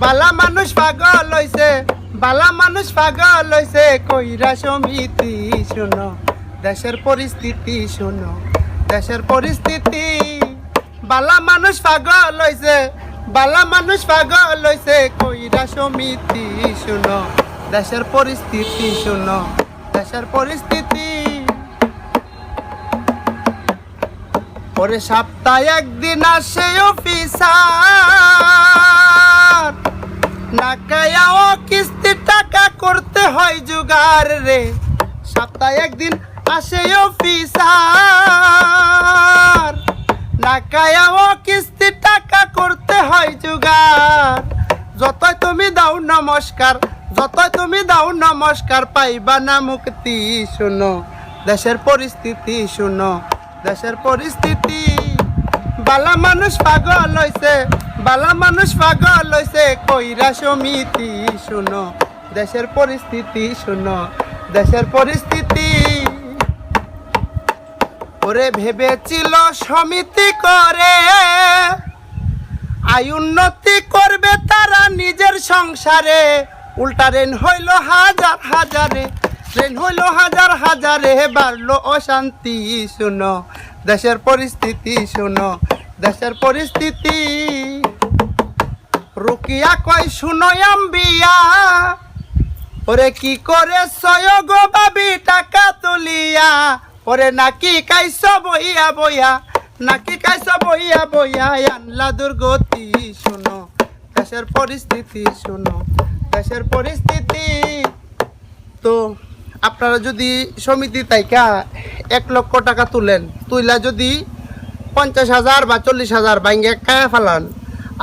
বালা মানুষ পাগল হইছে, বালা মানুষ পাগল হইছে, কইরা সমিতি শুনো, দেশের পরিস্থিতি শুনো, দেশের পরিস্থিতি। বালা মানুষ পাগল হইছে, বালা মানুষ পাগল হইছে, কইরা সমিতি শুনো, দেশের পরিস্থিতি শুনো, দেশের পরিস্থিতি। পরে সপ্তাহে একদিন আসে অফিসার, না কায়াও কিস্তি টাকা করতে হয় জোগাড় রে। সপ্তাহে একদিন আসে অফিসার, না কায়াও কিস্তি টাকা করতে হয় জোগাড়। যতই তুমি দাও নমস্কার, যতই তুমি দাও নমস্কার, পাইবা না মুক্তি শুনো, দেশের পরিস্থিতি শুনো, দেশের পরিস্থিতি। বালা মানুষ পাগল হইছে, বালা মানুষ পাগল হইছে, কইরা সমিতি শুনো, দেশের পরিস্থিতি শুনো, দেশের পরিস্থিতি। ওরে ভেবেছিল সমিতি করে আয় উন্নতি করবে তারা নিজের সংসারে, উল্টা রেন হইল হাজার হাজারে, রেন হইল হাজার হাজারে, বাড়লো অশান্তি শুনো, দেশের পরিস্থিতি শুনো, দেশের পরিস্থিতি। রুকিয়া কয় শুনো আম্বিয়া, ওরে কি করে সয়গ ভাবি টাকা তুলিয়া, ওরে নাকি কাইস বইয়া বইয়া, নাকি কাইস বইয়া বইয়া, আনলা দুর্গতি শুনো, দেশের পরিস্থিতি শুনো, দেশের পরিস্থিতি। তো আপনারা যদি সমিতি তাইকা 1 লক্ষ টাকা তুলেন, তুইলা যদি 50,000 বা 40,000 বাইঙ্গে কায়া ফেলান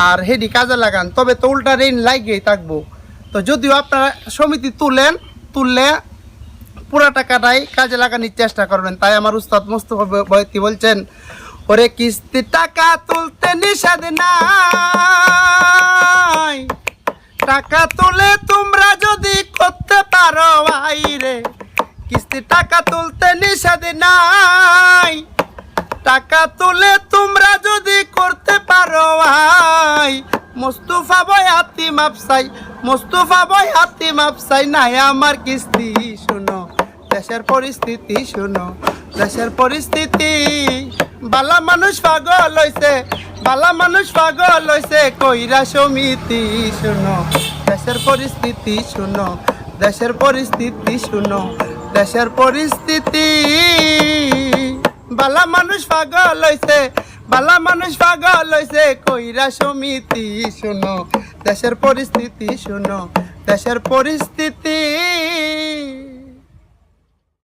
আর হেডি কাজে লাগান, তবে তো উল্টা ঋণ লাগিয়েই থাকবো। তো যদিও আপনারা সমিতি তুললে পুরা টাকাটাই কাজে লাগানোর চেষ্টা করবেন। তাই আমার উস্তাদ মোস্তফা বয়তি বলছেন, ওরে কিস্তি টাকা তুলতে নিষেধ নাই, টাকা তুলে তোমরা যদি করতে পারো ভাই রে, কিস্তি টাকা তুলতে নিষেধ নাই, টাকা তুলে তোমরা যদি করতে পারো ভাই। মোস্তফা বয়াতি মাপসাই, মোস্তফা বয়াতি মাপসাই, নাই আমার কিস্তি শুনো, দেশের পরিস্থিতি শুনো, দেশের পরিস্থিতি। বালা মানুষ পাগল হইছে, বালা মানুষ পাগল হইছে, কইরা সমিতি শুনো, দেশের পরিস্থিতি শুনো, দেশের পরিস্থিতি শুনো, দেশের পরিস্থিতি। বালা মানুষ পাগল হইছে, বালা মানুষ পাগল হইছে, কইরা সমিতি শুনো, দেশের পরিস্থিতি শুনো, দেশের পরিস্থিতি।